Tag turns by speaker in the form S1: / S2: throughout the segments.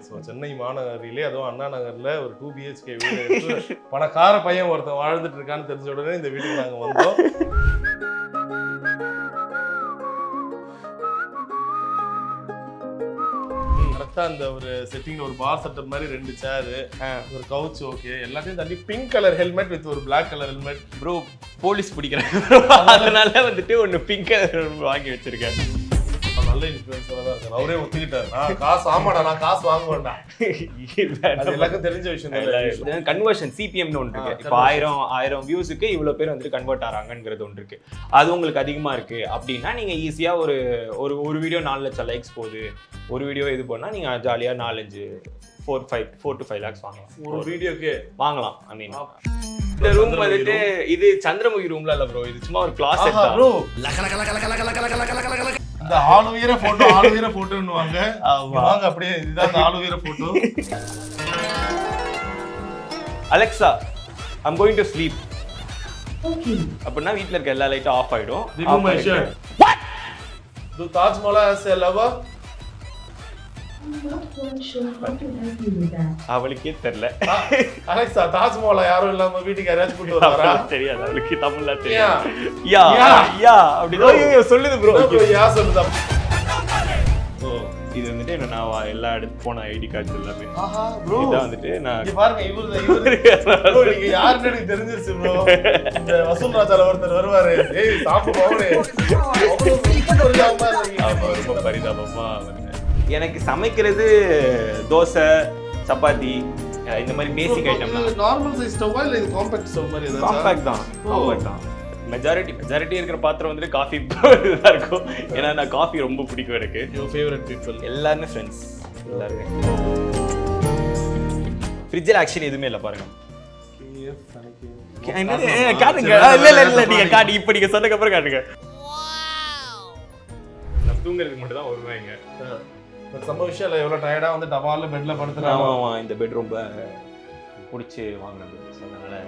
S1: So Chennai மாநகரிலே அதுவும் அண்ணா நகர்ல ஒரு 2 BHK வீடு எடுத்து பணக்கார பையன் ஒருத்தன் வாழ்ந்துட்டு இருக்கான்னு தெரிஞ்ச உடனே இந்த வீட்டுக்கு நாங்கள் வந்தோம். கரெக்டா அந்த ஒரு செட்டிங்ல ஒரு பார் செட்டப் மாதிரி 2 சேர், ஒரு கவுச், ஓகே எல்லாத்தையும் தாண்டி பிங்க் கலர் ஹெல்மெட் வித் ஒரு black colour helmet.
S2: Bro police பிடிக்கிறாங்க, அதனால வந்துட்டு ஒன்று பிங்க் கலர் வாங்கி வச்சிருக்கேன்.
S1: நல்ல இன்ஃப்ளூயன்ஸரா தான் இருக்காரு. அவரே ஒத்துக்கிட்டாரு. நான் காசு ஆமாடா, நான் காசு வாங்க வேண்டாம். அது எல்லாருக்கும் தெரிஞ்ச விஷயம் தான்.
S2: கன்வர்ஷன் சிபிஎம்னு ஒன்று இருக்கு. இப்போ 1000 வியூஸுக்கு இவ்வளோ பேர் வந்துட்டு கன்வெர்ட் ஆகிறாங்கிறது ஒன்று இருக்கு. அது உங்களுக்கு அதிகமாக இருக்கு அப்படின்னா நீங்க ஈஸியா ஒரு வீடியோ 4 லட்சம் லைக்ஸ் போகுது, ஒரு வீடியோ இது பண்ணா நீங்க ஜாலியா 4 to 5 lakhs வாங்கலாம்.
S1: ஒரு வீடியோக்கு
S2: வாங்கலாம். ஐ மீன் இந்த ரூம் வந்துட்டு இது சந்திரமுகி ரூம்ல இல்ல ப்ரோ, இது சும்மா ஒரு கிளாஸெட் தான் ப்ரோ.
S1: இந்த ஆளுயர போட்டோன்னுவாங்க. வாங்க அப்படியே இதுதான் அந்த ஆளுயர photo.
S2: Alexa I'm going to sleep. Okay அப்படின்னா வீட்ல இருக்க எல்லா லைட்டும் ஆஃப் ஆயிடும்.
S1: Remove my shirt. What? Do Taj Mahal has a lover?
S2: அவளுக்கே தெரியல.
S1: அலெக்சா தாஜ் மஹால் யாரும் இல்லாம வீட்டுக்கு யாராச்சும் கூட்டி வராரா?
S2: தெரியாது அவளுக்கு, தமிழ்ல தெரியாது. யா அப்படிதான் சொல்லுது ப்ரோ.
S1: யா சொல்லுதா?
S2: இது வந்துட்டு நான் எல்லா இடத்துக்கு போன ஐடி கார்டு எல்லாமே.
S1: ஆஹா ப்ரோ,
S2: இத வந்துட்டு நான்
S1: இங்க பாருங்க, இவரு ப்ரோ, நீங்க யாருன்னு எனக்கு தெரிஞ்சிருச்சு ப்ரோ. இந்த வசூல் ராஜால ஒருத்தர் வருவாரு, ஏய் சாப்பு போறே,
S2: ரொம்ப பரிதாபமா வந்து எனக்கு சமைக்கிறது தோசை, சப்பாத்தி, இந்த மாதிரி பேசிக் ஐட்டம் தான்.
S1: நார்மல் சைஸ் ஸ்டவ்வா இல்ல இது காம்பாக்ட் ஸ்டவ் மாதிரி ஏதாவது?
S2: காம்பாக்ட் தான். மெஜாரிட்டி இருக்கிற பாத்திரம் வந்து காஃபி தான் இருக்கும். ஏன்னா நான் காஃபி ரொம்ப பிடிக்கும் எனக்கு.
S1: யுவர் ஃபேவரட் பீப்பிள்
S2: எல்லாருமே ஃப்ரெண்ட்ஸ் எல்லாருமே. ஃப்ரிட்ஜில் ஆக்சுவலி எதுவுமே இல்லை பாருங்க. காட்டுங்க. இல்ல நீங்க காட்டு, இப்ப நீங்க சொன்னதுக்கு அப்புறம் காட்டுங்க. நான் தூங்குறதுக்கு மட்டும் தான் வருவாங்க.
S1: நம்ம விஷயம் இல்லை, எவ்வளோ டயர்டாக வந்து டபாலில் பெட்டில் படுத்துறாங்க.
S2: ஆமாம், இந்த பெட் ரொம்ப பிடிச்சி வாங்கினது சொன்னதுனால.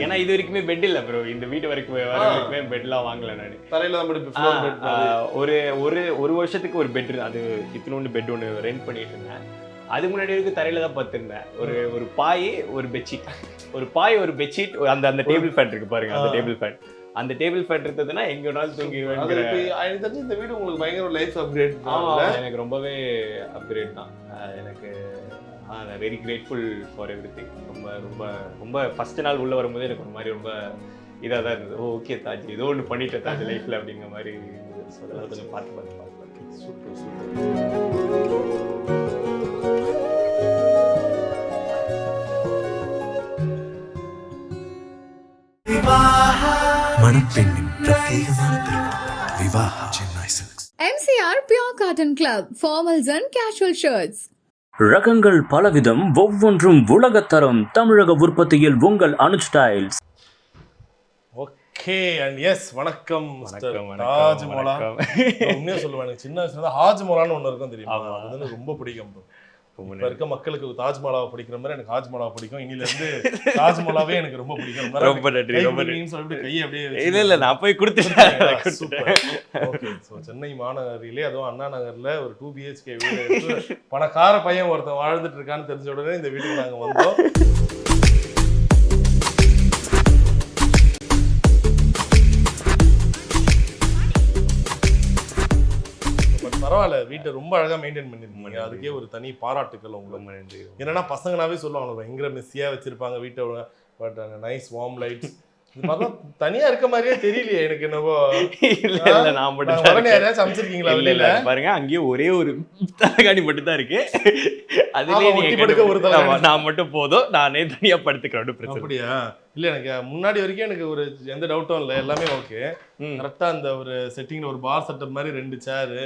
S2: ஏன்னா இது வரைக்குமே பெட் இல்லை ப்ரோ, இந்த வீட்டு வரைக்குமே பெட்லாம் வாங்கலை நான்.
S1: தரையில் தான்
S2: ஒரு வருஷத்துக்கு ஒரு பெட், அது இத்தினோண்டு பெட் ஒன்று ரெண்ட் பண்ணிட்டு இருந்தேன். அது முன்னாடி வரைக்கும் தரையில தான் பார்த்துருந்தேன். ஒரு பாய், ஒரு பெட்ஷீட், அந்த டேபிள் ஃபேன் இருக்கு பாருங்க, அந்த டேபிள் ஃபேன். அந்த டேபிள் ஃபேன் இருந்ததுன்னா எங்க வேணாலும் தூங்கி
S1: இந்த வீடு உங்களுக்கு பயங்கர லைஃப் அப்கிரேட்.
S2: எனக்கு ரொம்பவே அப்கிரேட் தான். எனக்கு வெரி கிரேட்ஃபுல் ஃபார் எவ்ரிதிங். ரொம்ப ரொம்ப ரொம்ப ஃபர்ஸ்ட் நாள் உள்ள வரும்போது எனக்கு ஒரு மாதிரி ரொம்ப இதாக தான் இருந்தது. ஓகே தாஜ், ஏதோ ஒன்று பண்ணிட்டேன் தாஜ் லைஃப்ல அப்படிங்கிற மாதிரி. அதெல்லாம் கொஞ்சம் பார்த்து சூப்பர் சூப்பர்.
S3: மணப்பெண்ணின் பிரத்யேகமான திருமணம் Vivaha Chennai silks.
S4: MCR Pure Cotton Club, formals and casual shirts.
S5: ரகங்கள் பலவிதம், ஒவ்வொன்றும் உலகத்தரம். தமிழக உற்பத்தியில் உங்கள் Anuj Styles.
S1: Okay and yes, வணக்கம் தாஜ் மஹால். உண்மையாக சொல்லுவேன், எனக்கு சின்ன வயசுல ஹாஜ் மஹால்னு ஒன்று இருக்கும் தெரியுமா? அது வந்து ரொம்ப பிடிக்கும். இப்போ இருக்க மக்களுக்கு தாஜ் மஹாலாவை பிடிக்கிற மாதிரி எனக்கு ஹாஜ் மஹாலாவை பிடிக்கும். இன்னிலிருந்து தாஜ் மஹாலாவே எனக்கு ரொம்ப பிடிக்கும்.
S2: ரொம்ப நன்றி.
S1: சொல்லிட்டு கையை அப்படியே
S2: இல்ல நான் போய் கொடுத்துட்டேன்.
S1: ஓகே, ஸோ சென்னை மாநகரிலே அதுவும் அண்ணா நகர்ல ஒரு 2 BHK வீடு எடுத்து பணக்கார பையன் ஒருத்தன் வாழ்ந்துட்டு இருக்கான்னு தெரிஞ்ச உடனே இந்த வீட்டுக்கு நாங்கள் வந்தோம். பரவாயில்ல, வீட்டை ரொம்ப அழகா மெயின்டைன் பண்ணிருக்கீங்க. அதுக்கே ஒரு தனி பாராட்டுக்கள் உங்களுக்கு. என்னன்னா பசங்கனாவே சொல்லுவாங்க பயங்கர மெஸ்ஸியா வச்சிருப்பாங்க வீட்டை, பட் நைஸ் வார்ம் லைட்ஸ். தனியா இருக்க மாதிரியே தெரியலையே எனக்கு. என்னவோ
S2: இல்ல நான் மட்டும்
S1: யாராச்சும் அமைச்சிருக்கீங்களா?
S2: இல்ல பாருங்க, அங்கேயே ஒரே ஒரு தலைகாணி மட்டும் தான் இருக்கு. அதுலயே
S1: ஒரு தலைகாணி
S2: நான் மட்டும் போதும், நானே தனியா படுத்துக்கிறேன்.
S1: அப்படியா? இல்ல எனக்கு முன்னாடி வரைக்கும் எனக்கு ஒரு எந்த டவுட்டும் இல்லை, எல்லாமே ஓகே. கரெக்டா அந்த ஒரு செட்டிங்ல ஒரு பார் செட்டப் மாதிரி 2 சேர்,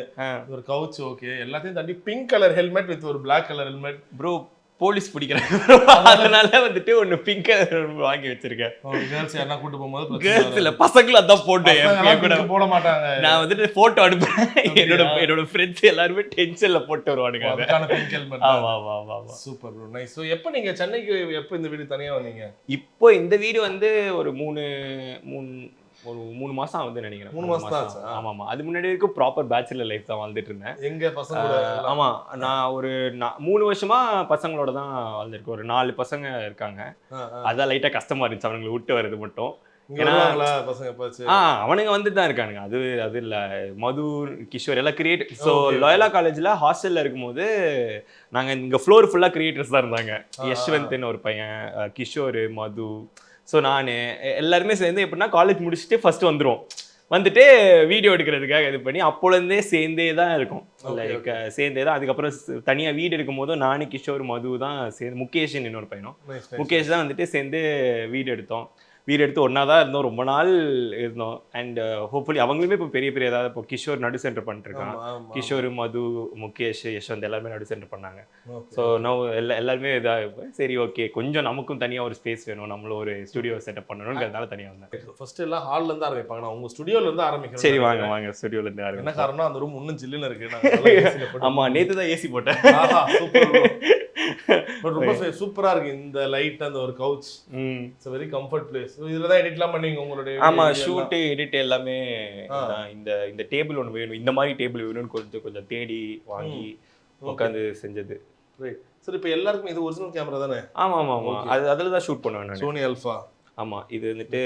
S1: ஒரு கவுச், ஓகே எல்லாத்தையும் தாண்டி பிங்க் கலர் ஹெல்மெட் வித் ஒரு black colour helmet.
S2: Bro police பிடிக்கிறாங்க, அதனால வந்துட்டு ஒன்னு பிங்க் கலர் வாங்கி வச்சிருக்கேன்.
S1: கேர்ள்ஸ் யாரா கூட்டு போகும்போது
S2: கேர்ள்ஸ் இல்ல பசங்களும் அதான் போட்டு
S1: போட மாட்டாங்க.
S2: நான் வந்துட்டு போட்டோ அனுப்புறேன். என்னோட ஃப்ரெண்ட்ஸ் எல்லாருமே டென்ஷன்ல போட்டு வருவானுங்க.
S1: அதுக்கான பிங்க் ஹெல்மெட்.
S2: ஆமா
S1: சூப்பர் ப்ரோ, நைஸ். சோ எப்போ நீங்க சென்னைக்கு எப்போ இந்த வீடு தனியா வந்தீங்க?
S2: இப்போ இந்த வீடு வந்து ஒரு ஒரு 3 மாசம் ஆகுதுன்னு நினைக்கிறேன்.
S1: 3 மாசம் தான் ஆச்சா?
S2: ஆமாம். அது முன்னாடி வரைக்கும் ப்ராப்பர் பேச்சுலர் லைஃப் தான் வாழ்ந்துட்டு இருந்தேன்.
S1: எங்க பசங்க கூட எல்லாம்?
S2: ஆமா, நான் ஒரு 3 வருஷமா பசங்களோட தான் வாழ்ந்துருக்கேன். ஒரு 4 பசங்க இருக்காங்க. அதான் லைட்டா கஷ்டமா இருந்துச்சு அவனுங்களை விட்டு வர்றது மட்டும்.
S1: இங்க வருவாங்களா பசங்க எப்பாச்சும்?
S2: அவனுங்க வந்துட்டு தான் இருக்கானுங்க. அது இல்ல, மது, கிஷோர் எல்லாம் கிரியேட். So
S1: Okay.
S2: லோயலா காலேஜ்ல ஹாஸ்டல்ல இருக்கும்போது நாங்க இங்க ஃப்ளோர் ஃபுல்லா கிரியேட்டர்ஸ் தான் இருந்தாங்க. யஷ்வந்த்னு ஒரு பையன், கிஷோர், மது. ஸோ நான் எல்லாருமே சேர்ந்து எப்படின்னா காலேஜ் முடிச்சுட்டு ஃபர்ஸ்ட் வந்துட்டு வீடியோ எடுக்கிறதுக்காக இது பண்ணி அப்போலேருந்தே சேர்ந்தே தான் இருக்கும். லைக் சேர்ந்தே தான். அதுக்கப்புறம் தனியாக வீடு இருக்கும் போதும் நானும் கிஷோர், மது தான் சேர்ந்து, முகேஷ்னு இன்னொரு பையனும், முகேஷ் தான் வந்துட்டு சேர்ந்து வீடு எடுத்து ஒன்றா தான் இருந்தோம். ரொம்ப நாள் இருந்தோம். அண்ட் ஹோப்ஃபுல்லி அவங்களுமே இப்போ பெரிய ஏதாவது இப்போ கிஷோர் நடு சென்டர் பண்ணிட்டுருக்கான். கிஷோர், மது, முகேஷ், யஷ்வந்த் எல்லாருமே நடு சென்டர் பண்ணாங்க. ஸோ நான் எல்லாருமே இதாக சரி ஓகே கொஞ்சம் நமக்கும் தனியாக ஒரு ஸ்பேஸ் வேணும், நம்மளும் ஒரு ஸ்டுடியோ செட்டப் பண்ணணுங்கிறதுனால தனியாக வந்தேன்.
S1: ஃபர்ஸ்ட் எல்லாம் ஹால்ல இருந்து ஆரம்பிப்பாங்க, நான் உங்க ஸ்டுடியோல இருந்து ஆரம்பிக்கிறேன்.
S2: சரி வாங்க ஸ்டுடியோலேருந்து
S1: என்ன
S2: ஆரம்பிக்கும்.
S1: காரணம், அந்த ரூம் இன்னும் ஜில்லுன்னு இருக்கு.
S2: ஆமாம், நேற்று தான் ஏசி போட்டேன்.
S1: ரொம்ப சூப்பரா இருக்கு இந்த லைட், அந்த ஒரு couch. It's very comfort place. இதுல தான் எடிட்லாம் பண்ணீங்க உங்களுடைய?
S2: ஆமா, ஷூட் எடிட் எல்லாமே இந்த டேபிள் ஒன்று வேணும், இந்த மாதிரி டேபிள் வேணும்னு கொஞ்சம் தேடி வாங்கி உட்காந்து செஞ்சது.
S1: சரி, இப்போ எல்லாருக்கும் இது ஒரிஜினல் கேமரா தானே?
S2: ஆமா. அதில் தான் ஷூட் பண்ணுவேன் நான்.
S1: Sony Alpha.
S2: ஆமா, இது வந்துட்டு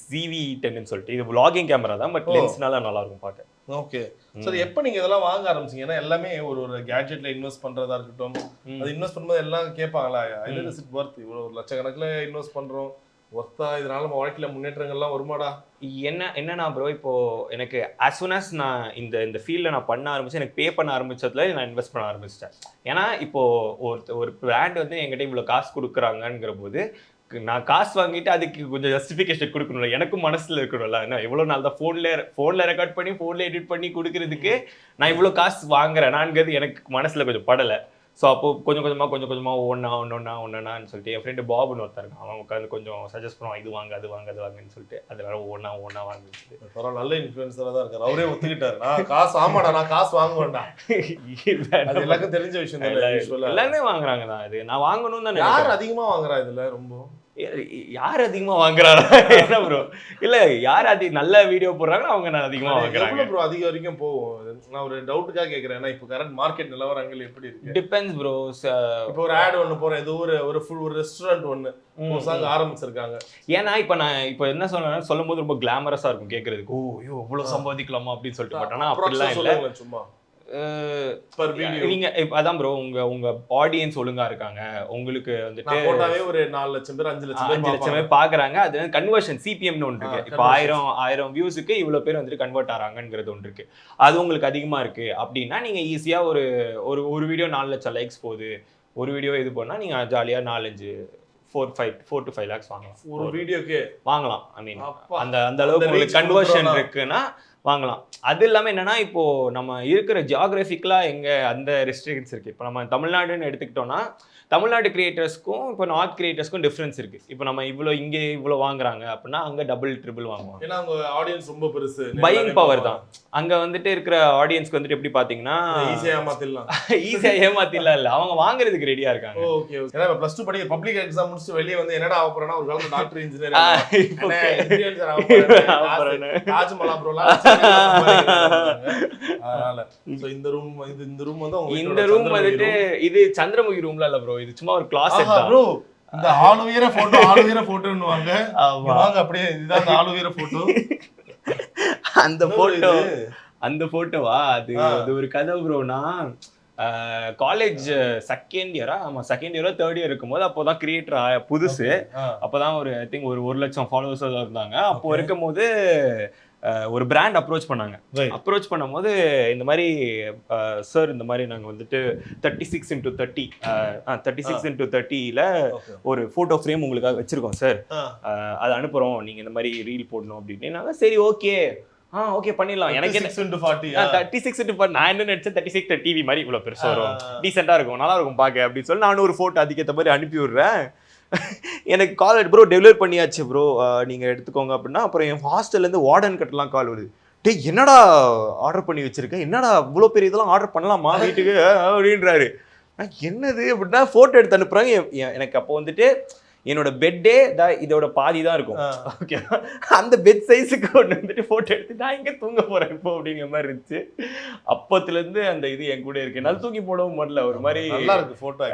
S2: ZV-10 சொல்லிட்டு இது vlogging கேமரா தான், பட் லென்ஸ்னால நல்லா இருக்கும் பார்க்க.
S1: ஓகே. சரி, எப்போ நீங்க இதெல்லாம் வாங்க ஆரம்பிச்சீங்க? ஏன்னா எல்லாமே ஒரு கேட்ஜெட்ல இன்வெஸ்ட் பண்றதா இருக்கட்டும், அது இன்வெஸ்ட் பண்ணும்போது எல்லாம் கேட்பாங்களா, இது இஸ் இட் வர்த், இவ்வளோ ஒரு லட்சக்கணக்கில் இன்வெஸ்ட் பண்றோம், ஒர்த்தா, இதனால நம்ம வாழ்க்கையில முன்னேற்றங்கள்லாம் வருமாடா?
S2: என்னன்னா ப்ரோ, இப்போ எனக்கு as soon as நான் இந்த ஃபீல்டில் நான் பண்ண ஆரம்பிச்சு, எனக்கு பே பண்ண ஆரம்பிச்சதுல நான் இன்வெஸ்ட் பண்ண ஆரம்பிச்சிட்டேன். ஏன்னா இப்போ ஒரு பிராண்ட் வந்து என்கிட்ட இவ்வளோ காசு கொடுக்குறாங்கிற போது நான் காசு வாங்கிட்டு அதுக்கு கொஞ்சம் ஜஸ்டிஃபிகேஷன் கொடுக்கணும்ல, எனக்கும் மனசுல இருக்கணும்ல. என்ன எவ்வளோ நாள் தான் ஃபோனில் ரெக்கார்ட் பண்ணி ஃபோனில் எடிட் பண்ணி கொடுக்கறதுக்கு நான் இவ்வளோ காசு வாங்குறேனாங்கிறது எனக்கு மனசுல கொஞ்சம் படலை. ஸோ அப்போ கொஞ்சம் கொஞ்சமாக ஒன்றான்னு சொல்லிட்டு என் ஃப்ரெண்டு பாபுன்னு ஒருத்தர் இருக்கான், அவன் உட்காந்து கொஞ்சம் சஜஸ்ட் பண்ணுவான், இது வாங்க அது வாங்கன்னு சொல்லிட்டு அதனால ஒன்றா வாங்கிட்டு.
S1: பரவாயில்ல, நல்ல இன்ஃப்ளூயன்ஸராக தான் இருக்காரு. அவரே ஒத்துக்கிட்டாரு, நான் காசு வாங்க வேண்டாம். அது எல்லாருக்கும் தெரிஞ்ச விஷயம் தான்.
S2: எல்லாருமே வாங்குறாங்க தான். இது நான் வாங்கணும்னு தான்.
S1: யார் அதிகமாக வாங்குறா இதுல? ரொம்ப
S2: யார் அதிகமாக வாங்குறாரா? என்ன ப்ரோ, இல்லை யார் நல்ல வீடியோ போடுறாங்களோ அவங்க நான் அதிகமாக வாங்குறாங்க.
S1: ப்ரோ அதிக வரைக்கும் போகும். நான் ஒரு டவுட்டுக்காக கேட்குறேன், ஏன்னா இப்போ கரண்ட் மார்க்கெட் நிலவரங்கள் எப்படி இருக்கு?
S2: Depends bro.
S1: இப்போ ஒரு ஆட் ஒன்று போகிறேன், ஏதோ ஒரு ரெஸ்டாரண்ட் ஒன்று புதுசாக ஆரம்பிச்சிருக்காங்க.
S2: ஏன்னா இப்போ என்ன சொல்லும் போது ரொம்ப கிளாமரஸாக இருக்கும் கேட்கறதுக்கு, ஓ ஐயோ இவ்வளோ சம்பாதிக்கலாமா அப்படின்னு சொல்லிட்டு. பட் ஆனால் அப்படிலாம் இல்லை.
S1: சும்மா
S2: நீங்க அதான் ப்ரோ, உங்க ஆடியன்ஸ் ஒழுங்கா இருக்காங்க, உங்களுக்கு வந்துட்டு
S1: போட்டாவே ஒரு 4 லட்சம் பேர் 5 லட்சம் பேர்
S2: பாக்குறாங்க. அது கன்வர்ஷன் CPMனு ஒன்று இருக்கு. இப்போ 1000 வியூஸுக்கு இவ்வளவு பேர் வந்துட்டு கன்வெர்ட் ஆறாங்கிறது ஒன்று இருக்கு. அது உங்களுக்கு அதிகமா இருக்கு அப்படின்னா நீங்க ஈஸியா ஒரு வீடியோ 4 லட்சம் லைக்ஸ் போகுது, ஒரு வீடியோ இது பண்ணா நீங்க ஜாலியா 4 to 5 lakhs வாங்கலாம்.
S1: ஒரு வீடியோக்கு வாங்கலாம்.
S2: ஐ மீன் அந்த அளவுக்கு உங்களுக்கு கன்வர்ஷன் இருக்குன்னா வாங்கலாம். அது இல்லாமல் என்னன்னா, இப்போ நம்ம இருக்கிற ஜியாகிரபிக்கலா எங்க அந்த ரெஸ்ட்ரிக்ஷன்ஸ் இருக்கு. இப்போ நம்ம தமிழ்நாடுன்னு எடுத்துக்கிட்டோம்னா, தமிழ்நாடு கிரியேட்டர்ஸ்க்கும் இப்போ நார்த் கிரியேட்டர்ஸ்க்கும் டிஃபரன்ஸ் இருக்கு. இப்போ நம்ம இங்கே இவ்வளோ வாங்குறாங்க அப்படின்னா அங்கே டபுள் ட்ரிபிள் வாங்குவாங்க.
S1: ஏன்னா அவங்க ஆடியன்ஸ் ரொம்ப பெருசு,
S2: பையிங் பவர் தான். அங்கே வந்துட்டு இருக்கிற ஆடியன்ஸ்க்கு வந்துட்டு எப்படி பார்த்தீங்கன்னா ஈஸியாக ஏமாத்திடலாம் இல்லை, அவங்க வாங்குறதுக்கு ரெடியா இருக்காங்க.
S1: ஓகே. ஏன்னா +2 படிக்க பப்ளிக் எக்ஸாம் முடிச்சு வெளியே வந்து என்னடா ஆக போறேன்னா, ஒரு காலத்துல டாக்டர், இன்ஜினியர், தாஜ்மஹால் ப்ரோலாம். அதனால இந்த ரூம் வந்துட்டு இது சந்திரமுகி ரூம்ல இல்ல ப்ரோ, இது சும்மா ஒரு கிளாசெட் தான் ப்ரோ. இந்த ஆளுயர போட்டோன்னுவாங்க. வாங்க அப்படியே இதுதான் அந்த ஆளுயர போட்டோ.
S2: அந்த போட்டோவா? அது ஒரு கதை ப்ரோனா, காலேஜ் செகண்ட் இயரோ தேர்ட் இயர் இருக்கும்போது அப்போதான் கிரியேட்டர் புதுசு. அப்போதான் ஒரு ஐ திங்க் ஒரு 1 லட்சம் ஃபாலோவர்ஸ் இருந்தாங்க. அப்போ இருக்கும்போது ஒரு பிராண்ட் அப்ரோச் பண்ணாங்க. அப்ரோச் பண்ணும்போது இந்த மாதிரி சார், இந்த மாதிரி நாங்கள் வந்துட்டு 36x30 ஒரு ஃபோட்டோ ஃப்ரேம் உங்களுக்காக வச்சிருக்கோம் சார், அதை அனுப்புகிறோம், நீங்கள் இந்த மாதிரி ரீல் போடணும் அப்படின்னு. சரி ஓகே ஓகே பண்ணிடலாம். எனக்கு 36x40 நான் என்ன நினைச்சேன், 36 டிவி மாதிரி இவ்வளோ பெருசாக வரும், டீசெண்டாக இருக்கும், நல்லா இருக்கும் பார்க்க அப்படின்னு சொல்லி நானும் ஒரு ஃபோட்டோ அதுக்கேற்ற மாதிரி அனுப்பி விடுறேன். எனக்கு கால் ப்ரோ டெலிவரி பண்ணியாச்சு ப்ரோ, நீங்கள் எடுத்துக்கோங்க அப்படின்னா. அப்புறம் என் ஹாஸ்டல்லேருந்து வார்டன் கட்டலாம் கால் வருது. டேய் என்னடா ஆர்டர் பண்ணி வச்சிருக்கேன், என்னடா இவ்வளோ பெரிய இதெல்லாம் ஆர்டர் பண்ணலாமா வீட்டுக்கு அப்படின்றாரு. என்னது அப்படின்னா ஃபோட்டோ எடுத்து அனுப்புகிறாங்க. எனக்கு அப்போ வந்துட்டு என்னோட பெட்டே இதோட பாதி தான் இருக்கும். ஓகே, அந்த பெட் சைஸுக்கு ஒன்று வந்துட்டு ஃபோட்டோ எடுத்து நான் இங்கே தூங்க போகிறேன் இப்போ அப்படிங்கிற மாதிரி இருந்துச்சு. அப்போத்துலேருந்து அந்த இது என் கூட இருக்கு. என்னால் தூக்கி போடவும் முடியல. ஒரு மாதிரி
S1: நல்லா இருக்கு ஃபோட்டோ.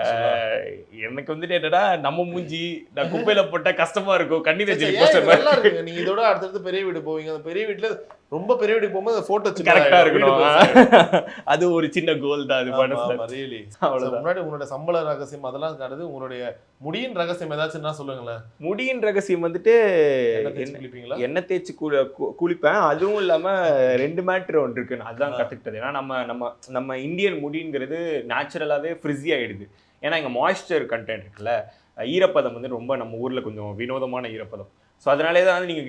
S2: எனக்கு வந்துட்டு என்னடா நம்ம மூஞ்சி நான் குப்பையில போட்டால் கஷ்டமா இருக்கும். கண்ணீர்
S1: நல்லா இருக்கு. நீங்க இதோட அடுத்தடுத்து பெரிய வீடு போவீங்க. அந்த பெரிய வீட்டுல ரொம்ப பெரிய வீடு போகும்போது அந்த போட்டோ
S2: கரெக்டா இருக்கணும். அது ஒரு சின்ன கோல் தான். அது
S1: முன்னாடி உங்களோட சம்பள ரகசியம் அதெல்லாம் காட்டுது. உங்களுடைய முடியின் ரகசியம் ஏதாச்சும் சொல்லுங்களேன்.
S2: முடியின் ரகசியம் வந்துட்டு எண்ணெய் தேய்ச்சி குளிப்பேன். அதுவும் இல்லாம 2 மேட்டர் ஒன்று இருக்கு. அதுதான் கத்துக்கிட்டது. ஏன்னா நம்ம இந்தியன் முடிங்கிறது நேச்சுரலாவே ஃப்ரிஸி ஆயிடுது. ஏன்னா இங்க மாய்ஸ்சர் கண்டென்ட் இருக்குல்ல, ஈரப்பதம் வந்து ரொம்ப நம்ம ஊர்ல கொஞ்சம் வினோதமான ஈரப்பதம். ஸோ அதனாலே தான் நீங்க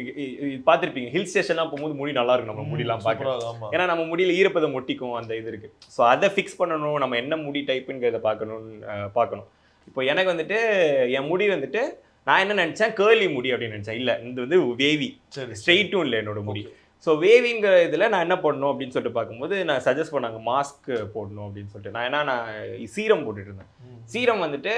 S2: பார்த்துருப்பீங்க, ஹில் ஸ்டேஷன்லாம் போகும்போது முடி நல்லா இருக்கும். நம்ம முடியெல்லாம் பார்க்கலாம். ஏன்னா நம்ம முடியல ஈரப்பதம் ஒட்டிக்கும், அந்த இது இருக்கு. ஸோ அதை ஃபிக்ஸ் பண்ணணும், நம்ம என்ன முடி டைப்புங்கிறத பார்க்கணும். இப்போ எனக்கு வந்துட்டு என் முடி வந்துட்டு நான் என்ன நினைச்சேன், கேர்லி முடி அப்படின்னு நினைச்சேன். இல்லை, இது வந்து வேவி, ஸ்ட்ரெயிட்டும் இல்லை என்னோட முடி. ஸோ வேவிங்கிற இதில் நான் என்ன பண்ணணும் அப்படின்னு சொல்லிட்டு பார்க்கும்போது நான் சஜஸ்ட் பண்ணாங்க மாஸ்க் போடணும் அப்படின்னு சொல்லிட்டு. நான் சீரம் போட்டுட்டு இருந்தேன். சீரம் வந்துட்டு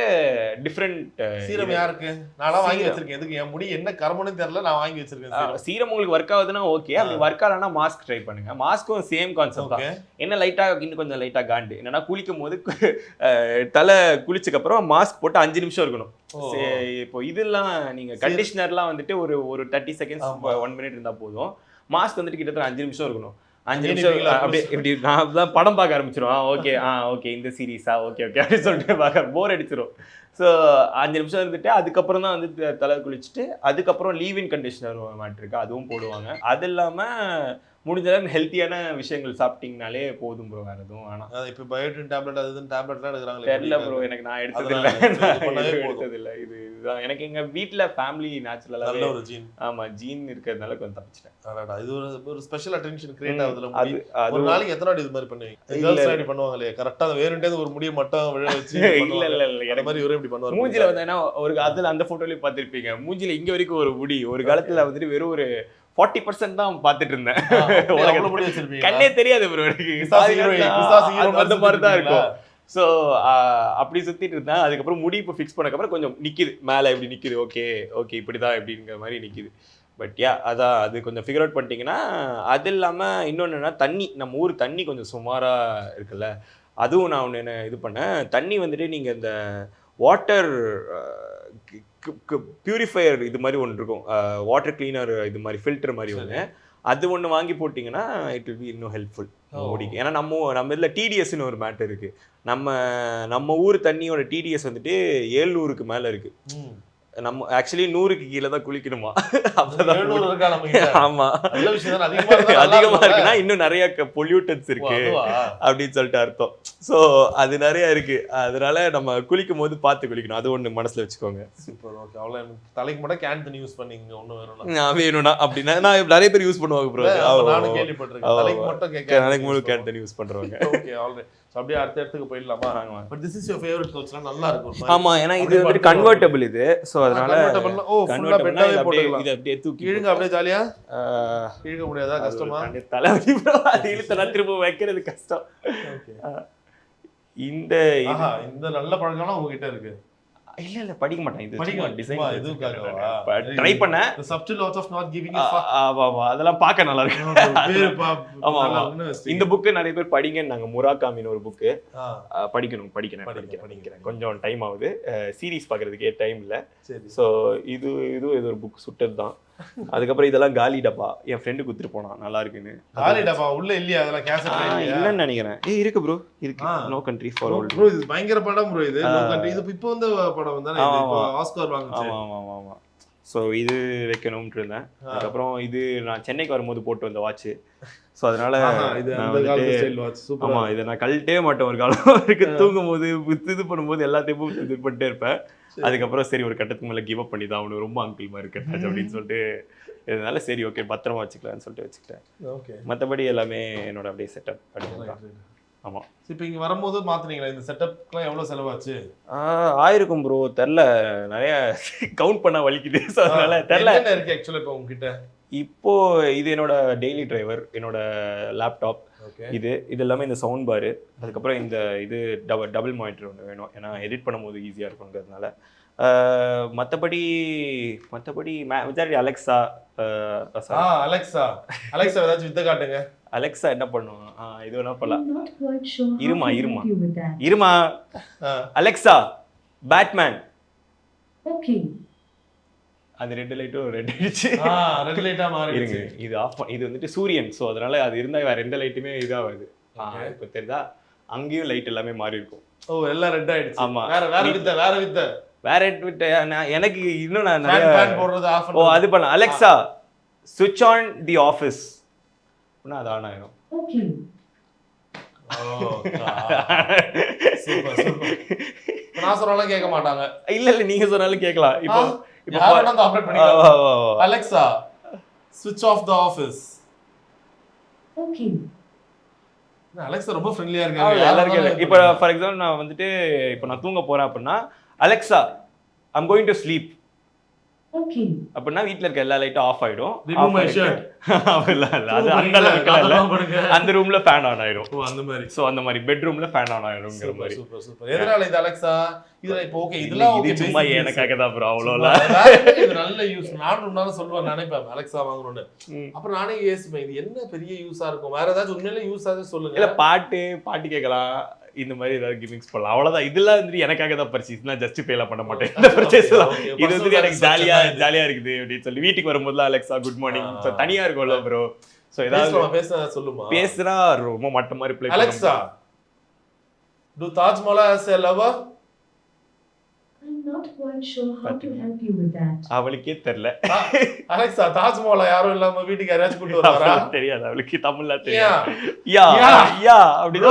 S2: டிஃப்ரெண்ட்.
S1: சீரம் யாருக்கு? நான் வாங்கி வச்சிருக்கேன். எதுக்கு? என் முடி என்ன கர்மம்னு தெரியல, நான் வாங்கி வச்சிருக்கேன்.
S2: சீரம் உங்களுக்கு ஒர்க் ஆகுதுன்னா ஓகே. அப்படி ஒர்க் ஆகலன்னா மாஸ்க் ட்ரை பண்ணுங்க. மாஸ்க்கும் சேம் கான்செப்ட் தான். என்ன இன்னும் கொஞ்சம் லைட்டா காண்டு என்னன்னா, குளிக்கும் போது தலை குளிச்சதுக்கு அப்புறம் மாஸ்க் போட்டு 5 நிமிஷம் இருக்கணும். இப்போ இதெல்லாம் நீங்க கண்டிஷனர்லாம் வந்துட்டு ஒரு 30 செகண்ட்ஸ் 1 மினிட் இருந்தா போதும். மாஸ்க் வந்துட்டு கிட்டத்தட்ட 5 நிமிஷம் இருக்கணும். 5 நிமிஷம் அப்படியே இப்படி நான் தான் படம் பார்க்க ஆரம்பிச்சிடும். ஓகே இந்த சீரீஸா ஓகே அப்படின்னு சொல்லிட்டு பார்க்க போர் அடிச்சிடும். ஸோ 5 நிமிஷம் இருந்துட்டு அதுக்கப்புறம் தான் வந்து தலை குளிச்சுட்டு அதுக்கப்புறம் லீவ்-இன் கண்டிஷனர் மாட்டிருக்கு, அதுவும் போடுவாங்க. அது இல்லாமல் முடிஞ்ச அளவுக்கு ஹெல்த்தியான விஷயங்கள் சாப்பிட்டீங்கனாலே போதும் ப்ரோ. வேற எதுவும் வேணாம்.
S1: இப்போ பயோட்டின் டேப்லெட் அது டேப்லெட்லாம் எடுக்கிறாங்களே,
S2: தெரியல ப்ரோ. எனக்கு நான் எடுத்ததில்லை. இதுதான் எனக்கு எங்க வீட்டில் ஃபேமிலி நேச்சுரலாக
S1: ஒரு ஜீன்.
S2: ஆமா, ஜீன் இருக்கிறதுனால கொஞ்சம் தப்பிச்சிட்டேன்.
S1: இது ஒரு ஸ்பெஷல் அட்டென்ஷன் கிரியேட் ஆகுதுல. ஒரு நாளைக்கு எத்தனை வாட்டி இது மாதிரி பண்ணுவீங்க? கேர்ள்ஸ் ரெடி பண்ணுவாங்களே கரெக்டா, வேறுண்டே ஒரு முடிய மட்டும் விழ வச்சு. இல்ல எனக்கு மாதிரி ஒரே இப்படி பண்ணுவாங்க.
S2: மூஞ்சில வந்து என்ன ஒரு அதுல அந்த போட்டோலயும் பார்த்திருப்பீங்க, மூஞ்சில இங்க வரைக்கும் ஒரு முடி. ஒரு காலத்துல வந்துட்டு வெறும் ஒரு 40% தான் பார்த்துட்டு இருந்தேன். கண்ணே தெரியாது ப்ரோ எனக்கு. அந்த மாதிரி தான் இருக்கும். ஸோ அப்படி சுற்றிட்டு இருந்தேன். அதுக்கப்புறம் முடி இப்போ ஃபிக்ஸ் பண்ணக்கப்புறம் கொஞ்சம் நிற்கிது, மேலே இப்படி நிற்கிது. ஓகே இப்படி தான் இப்படிங்கிற மாதிரி நிற்கிது. பட் அதான் அது கொஞ்சம் ஃபிகர் அவுட் பண்ணிட்டீங்கன்னா. அது இல்லாமல் இன்னொன்று என்னென்னா, தண்ணி, நம்ம ஊர் தண்ணி கொஞ்சம் சுமாராக இருக்குல்ல, அதுவும் நான் ஒன்று என்ன இது பண்ணேன். தண்ணி வந்துட்டு நீங்கள் இந்த வாட்டர் பியூரிஃபையர் இது மாதிரி ஒன்று இருக்கும், வாட்டர் கிளீனர் இது மாதிரி ஃபில்டர் மாதிரி ஒன்று, அது ஒன்று வாங்கி போட்டிங்கன்னா இட் வில் பி இன்னும் ஹெல்ப்ஃபுல் முடிக்கும். ஏன்னா நம்ம இதில் டிடிஎஸ்ன்னு ஒரு மேட்டர் இருக்குது. நம்ம ஊர் தண்ணியோட டிடிஎஸ் வந்துட்டு 700க்கு மேலே இருக்குது. நம்ம ஆக்சுவலி 100க்கு கீழே தான் குளிக்கணுமா. ஆமா, அதிகமா இருக்குன்னா இன்னும் நிறைய பொல்யூட்டன்ஸ் இருக்கு அப்படின்னு சொல்லிட்டு அர்த்தம். ஸோ அது நிறைய இருக்கு. அதனால நம்ம குளிக்கும் போது பார்த்து குளிக்கணும். அது ஒண்ணு மனசுல வச்சுக்கோங்க.
S1: சூப்பர். ஓகே, அவ்வளவு. தலைக்கு மட்டும் கேன் தண்ணி யூஸ் பண்ணீங்க, ஒண்ணு
S2: வேணும்னா அப்படின்னா நான் நிறைய பேர் யூஸ் பண்ணுவாங்க ப்ரோ.
S1: நானும் கேள்விப்பட்டிருக்கேன். தலைக்கு
S2: மட்டும் கேன் தண்ணி யூஸ் பண்றவங்க.
S1: Okay, alright. அப்படியே அடுத்த இடத்துக்கு போயிடலாமா? But this is your favourite கவுச்லாம் நல்லா இருக்கும்.
S2: ஆமா, ஏன்னா இது வந்து கன்வெர்ட்டபிள் இது. சோ அதனால
S1: ஃபுல்லா பெட்டாவே போட்டுக்கலாம். இது அப்படியே தூக்கி இழுங்க, அப்படியே ஜாலியா இழுக்க முடியாதா? கஷ்டமா?
S2: தலைவலி ப்ரோ. அது இழுத்தனா திரும்ப வைக்கிறது கஷ்டம். இந்த
S1: நல்ல பழக்கம்லாம் உங்ககிட்ட இருக்கு?
S2: இல்ல படிக்க மாட்டேன். இது டிசைன்
S1: இதுக்காக
S2: ட்ரை பண்ணேன்.
S1: the subtle art of not giving a fuck.
S2: அதெல்லாம் பார்க்க நல்லா இருக்கு. ஆமா, இந்த புக் நிறைய பேர் படிங்கன்னாங்க. முராகாமின்னு ஒரு புக் படிக்கிறேன். கொஞ்சம் டைம் ஆகுது. சீரிஸ் பார்க்கறதுக்கே டைம் இல்ல. சோ இது ஒரு புக் சுட்டது தான். அதுக்கப்புறம் இதெல்லாம் காலி டப்பா என் ஃப்ரெண்டு குடுத்துட்டு போனான், நல்லா இருக்குன்னு.
S1: காலி டப்பா உள்ள இல்லையா? அதெல்லாம் கேசட்
S2: இல்லன்னு நினைக்கிறேன். இருக்கு ப்ரோ, இருக்கு. No country for old
S1: bro. இது பயங்கர படம் ப்ரோ. இது நோ கண்ட்ரி. இது இப்போ வந்து படம் வந்தானே, இது இப்போ ஆஸ்கார் வாங்குச்சு.
S2: ஆமா. ஸோ இது வைக்கணும்னு இருந்தேன். அதுக்கப்புறம் இது நான் சென்னைக்கு வரும்போது போட்டு வந்த வாட்ச். ஸோ அதனால ஆமா, இதை நான் கழட்டே மாட்டேன். ஒரு காலம் இருக்கு, தூங்கும் போது இது பண்ணும்போது எல்லாத்தையும் இது பண்ணிட்டே இருப்பேன். அதுக்கப்புறம் சரி, ஒரு கட்டத்துக்கு மேலே கிவ் அப் பண்ணி தான் அவனுக்கு ரொம்ப அங்கிள் மாதிரி இருக்கட்டாச்சு அப்படின்னு சொல்லிட்டு இதனால சரி ஓகே பத்திரமா வச்சுக்கலாம்னு சொல்லிட்டு வச்சுக்கிட்டேன். ஓகே, மற்றபடி எல்லாமே என்னோட அப்படியே செட்டப் பண்ணிக்கலாம். ஆமா,
S1: இப்போ இங்கே வரும்போது மாற்றினீங்களா? இந்த செட்டப்லாம் எவ்வளோ செலவாச்சு?
S2: ஆயிருக்கும் ப்ரோ, தெரில. நிறைய கவுண்ட் பண்ண வலிக்குது. ஸோ அதனால தெரில.
S1: என்ன இருக்கு ஆக்சுவலாக இப்போ உங்ககிட்ட?
S2: இப்போ இது என்னோட டெய்லி டிரைவர், என்னோட லேப்டாப்,
S1: ஓகே.
S2: இது எல்லாமே இந்த சவுண்ட் பாரு, அதுக்கப்புறம் இந்த இது டபுள் மானிட்டர் ஒன்று வேணும், ஏன்னா எடிட் பண்ணும்போது ஈஸியாக இருக்குங்கிறதுனால. மற்றபடி மெஜாரிட்டி அலெக்ஸா.
S1: அலெக்ஸா ஏதாச்சும் வித்த காட்டுங்க.
S2: அலெக்ஸா என்ன பண்ணுவோம், இது வேணா பண்ணலாம்.
S6: I'm not quite sure how
S2: இருமா
S6: to
S2: இருமா
S6: help you with that.
S2: இருமா அலெக்ஸா பேட்மேன்.
S6: Okay.
S2: அது ரெட் லைட்டும் ரெட் ஆயிடுச்சு.
S1: ரெட் லைட்டா
S2: இருங்க,
S1: மாறிடுச்சு.
S2: இது ஆஃப். இது வந்துட்டு சூரியன், ஸோ அதனால அது இருந்தா வேற எந்த லைட்டுமே இதாகாது. இப்போ தெரியுதா, அங்கேயும் லைட் எல்லாமே மாறி இருக்கும்.
S1: ஓ எல்லாம் ரெட் ஆயிடுச்சு.
S2: ஆமா.
S1: வேற வித்த
S2: வேற விட்டு எனக்கு இன்னும் நான்
S1: ஃபேன்
S2: நிறைய
S1: போடுறது ஆஃப்
S2: அது பண்ணலாம். அலெக்ஸா ஸ்விட்ச் ஆன் தி ஆஃபீஸ், அது ஆன் ஆயிடும்.
S6: Okay.
S1: சூப்பர். நான் சொன்னாலும் கேட்க மாட்டாங்க.
S2: இல்ல நீங்க சொன்னாலும் கேட்கலாம். இப்போ
S1: யார் வேணா ஆபரேட் பண்ணிக்கலாம். அலெக்ஸா ஸ்விட்ச் off the office.
S6: Okay.
S1: Alexa ரொம்ப ஃப்ரெண்ட்லியா இருக்காங்க.
S2: எல்லாரும் இப்போ ஃபார் எக்ஸாம்பிள் நான் வந்துட்டு இப்போ நான் தூங்க போறேன் அப்படின்னா, Alexa I'm going to sleep
S6: Okay.
S2: அப்படின்னா வீட்ல இருக்க எல்லா லைட்டும் ஆஃப் ஆயிடும்.
S1: Remove my shirt.
S2: இல்ல அது அந்த அளவுக்கு இல்ல. அந்த ரூம்ல ஃபேன் ஆன் ஆயிடும்.
S1: ஓ அந்த மாதிரி.
S2: சோ அந்த மாதிரி பெட்ரூம்ல ஃபேன் ஆன் ஆயிடும்ங்கற மாதிரி.
S1: சூப்பர். எதனால இது அலெக்ஸா? இதுல இப்போ ஓகே இதெல்லாம் ஓகே.
S2: இது சும்மா எனக்காக தான் ப்ரோ, அவ்வளவுல.
S1: இது நல்ல யூஸ். நான் முன்னால சொல்லுவேன் நினைப்பேன் அலெக்ஸா வாங்கணும்னு. அப்புறம் நானே யோசிப்பேன் இது என்ன பெரிய யூஸா இருக்கும். வேற ஏதாச்சும் உண்மையிலே யூஸ் ஆகுது சொல்லுங்க.
S2: இல்ல பாட்டு கேட்கலாம், இந்த மாதிரி ஏதாவது கிமிக்ஸ் பண்ணலாம், அவ்வளவுதான். இதெல்லாம் வந்து எனக்காக தான் பர்ச்சேஸ், நான் ஜஸ்டிஃபைல பண்ண மாட்டேன் இந்த பர்ச்சேஸ் எல்லாம். இது வந்து எனக்கு ஜாலியா இருக்குது அப்படின்னு சொல்லி வீட்டுக்கு வரும்போது அலெக்ஸா குட் மார்னிங். சோ தனியா இருக்கும்ல ப்ரோ. சோ ஏதாவது
S1: பேச சொல்லுமா?
S2: பேசுறா ரொம்ப மட்ட மாதிரி play.
S1: Alexa do Taj Mahal as a lover?
S6: I'm not quite sure how to help you with that.
S2: அவளுக்கே தெரியல.
S1: அலெக்ஸா தாஜ் மஹால் யாரும் இல்லாம வீட்டுக்கு யாராச்சும் கூட்டி வராரா?
S2: தெரியாது அவளுக்கு, தமிழ்ல தெரியாது. யா அப்படி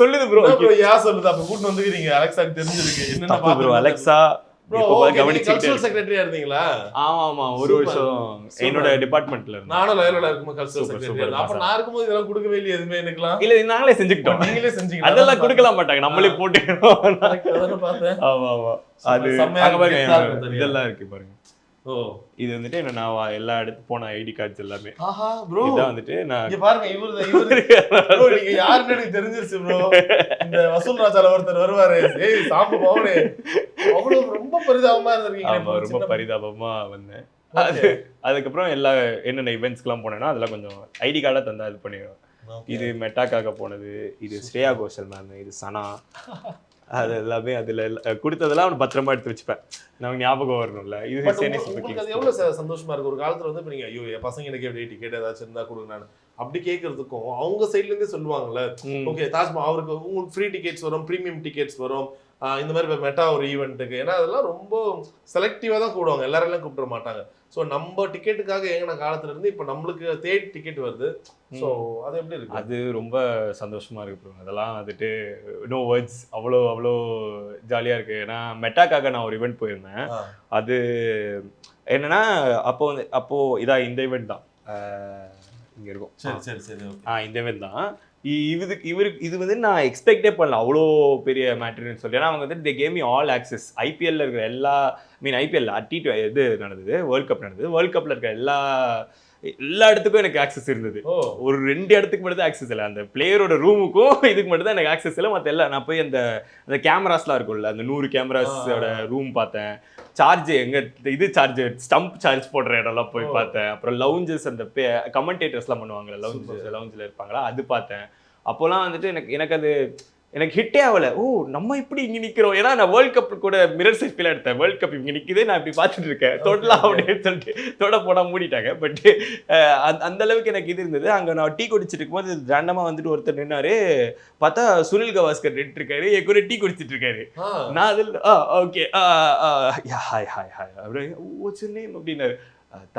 S2: சொல்லுது ப்ரோ.
S1: யா சொல்லுது. அப்ப கூட்டி வந்துக்கிறீங்க. அலெக்ஸாக்கு தெரிஞ்சிருக்கு என்னென்ன
S2: பாத்து ப்ரோ. அலெக்ஸா இப்போ கவனிச்சிட்டே
S1: கல்ச்சரல் செக்ரட்டரியா இருந்தீங்களா?
S2: ஆமா ஒரு வருஷம் என்னோட டிபார்ட்மென்ட்ல இருந்தேன்.
S1: நானும் லயலோல இருக்கும்போது கல்ச்சரல் செக்ரட்டரி. அப்ப நான் இருக்கும்போது இதெல்லாம் கொடுக்கவே இல்லையே எதுமே எனக்குலாம்.
S2: இல்ல நாங்களே செஞ்சுக்கிட்டோம்.
S1: நீங்களே செஞ்சீங்க.
S2: அதெல்லாம் கொடுக்கலாம் மாட்டாங்க, நம்மளே போட்டுக்கிறோம்.
S1: அதான் பார்த்தேன்.
S2: ஆமா அது இதெல்லாம் இருக்கு பாருங்க. ஓ இது வந்துட்டு என்ன நான் எல்லா இடத்துக்கு போன ஐடி கார்ட்ஸ் எல்லாமே.
S1: ஆஹா ப்ரோ
S2: இதான் வந்துட்டு நான்
S1: இங்க பாருங்க. இவரு ப்ரோ நீங்க யாருன்னு எனக்கு தெரிஞ்சிருச்சு ப்ரோ. இந்த வசூல் ராஜால ஒருத்தர் வருவாரு. ஏய் சாம்பு பவுனே அவ்வளவு ரொம்ப பரிதாபமா இருந்திருக்கீங்க.
S2: ஆமா ரொம்ப பரிதாபமா வந்தேன். அதுக்கப்புறம் எல்லா என்னென்ன இவெண்ட்ஸ்க்குலாம் போனேன்னா அதெல்லாம் கொஞ்சம் ஐடி கார்டா தந்தா இது பண்ணிடுவேன். இது மெட்டாக்காக போனது, இது ஸ்ரேயா கோஷல் மேம், இது சனா, அது எல்லாமே அதுல கொடுத்ததெல்லாம் அவன் பத்திரமா எடுத்து வச்சுப்பேன். நமக்கு ஞாபகம் வரணும்ல. இது
S1: உங்களுக்கு அது எவ்வளவு சந்தோஷமா இருக்கு. ஒரு காலத்துல வந்து இப்ப நீங்க ஐயோ என் பசங்க எனக்கு எப்படி டிக்கெட் ஏதாச்சும் இருந்தா கொடுங்க நான் அப்படி கேட்கறதுக்கும் அவங்க சைட்ல இருந்தே சொல்லுவாங்கல்ல. ஓகே தாஜ்மஹால் அவருக்கு உங்களுக்கு ஃப்ரீ டிக்கெட்ஸ் வரும், பிரீமியம் டிக்கெட்ஸ் வரும், இந்த மாதிரி மெட்டா ஒரு ஈவெண்ட்டுக்கு. ஏன்னா அதெல்லாம் ரொம்ப செலக்டிவா தான் கூடுவாங்க, எல்லாரெல்லாம் கூப்பிட மாட்டாங்க. ஸோ நம்ம டிக்கெட்டுக்காக ஏங்கின காலத்துல இருந்து இப்போ நம்மளுக்கு தேடி டிக்கெட் வருது. ஸோ அது எப்படி இருக்கு?
S2: அது ரொம்ப சந்தோஷமா இருக்கு ப்ரோ. அதெல்லாம் வந்துட்டு நோ வேர்ட்ஸ். அவ்வளோ ஜாலியா இருக்கு. ஏன்னா மெட்டாக்காக நான் ஒரு ஈவெண்ட் போயிருந்தேன். அது என்னன்னா அப்போ இதான் இந்த ஈவெண்ட் தான் இங்க இருக்கும்.
S1: சரி
S2: இந்த ஈவெண்ட் தான். இது வந்து நான் எக்ஸ்பெக்டே பண்ணல அவ்வளோ பெரிய மேட்டர்னு சொல்லி. ஏன்னா அவங்க வந்து they came me all access. ஐபிஎல்ல இருக்கிற எல்லா ஐபிஎல் இது நடந்தது, வேர்ல்ட் கப் நடந்தது. வேர்ல்ட் கப்ல இருக்கிற எல்லா இடத்துக்கும் எனக்கு ஆக்சஸ் இருந்தது. ஒரு 2 இடத்துக்கு மட்டும் தான் ஆக்சஸ் இல்லை. அந்த பிளேயரோட ரூமுக்கும் இதுக்கு மட்டும் தான் எனக்கு ஆக்சஸ் இல்லை. மற்ற எல்லாம் நான் போய் அந்த கேமராஸ்லாம் இருக்கும்ல, அந்த 100 கேமராஸோட ரூம் பார்த்தேன். சார்ஜ் இது சார்ஜ் ஸ்டம்ப் சார்ஜ் போடுற இடம்லாம் போய் பார்த்தேன். அப்புறம் லவுஞ்சஸ், அந்த கமெண்டேட்டர்ஸ்லாம் பண்ணுவாங்கல்ல, லவுஞ்சில் இருப்பாங்களா, அது பார்த்தேன். அப்போலாம் வந்துட்டு எனக்கு ஹிட்டே ஆகலை. ஓ நம்ம இப்படி இங்கே நிற்கிறோம். ஏன்னா நான் வேர்ல்ட் கப் கூட மிரர் செல்ஃபிலாம் எடுத்தேன். வேர்ல்ட் கப் இங்கே நிற்குது, நான் இப்படி பார்த்துட்டு இருக்கேன், தொடலாம் அப்படின்னு சொல்லிட்டு தொட போனால் மூடிட்டாங்க. பட் அந்த அளவுக்கு எனக்கு இது இருந்தது. அங்கே நான் டீ குடிச்சிட்டு இருக்கும்போது ரேண்டமாக வந்துட்டு ஒருத்தர் நின்னாரு. பார்த்தா சுனில் கவாஸ்கர் நின்று இருக்காரு, என் கூட டீ குடிச்சிட்டு இருக்காரு. நான் அதில் ஓகே ஹாய் அப்படி வாட்ஸ் யுவர் நேம் அப்படின்னாரு.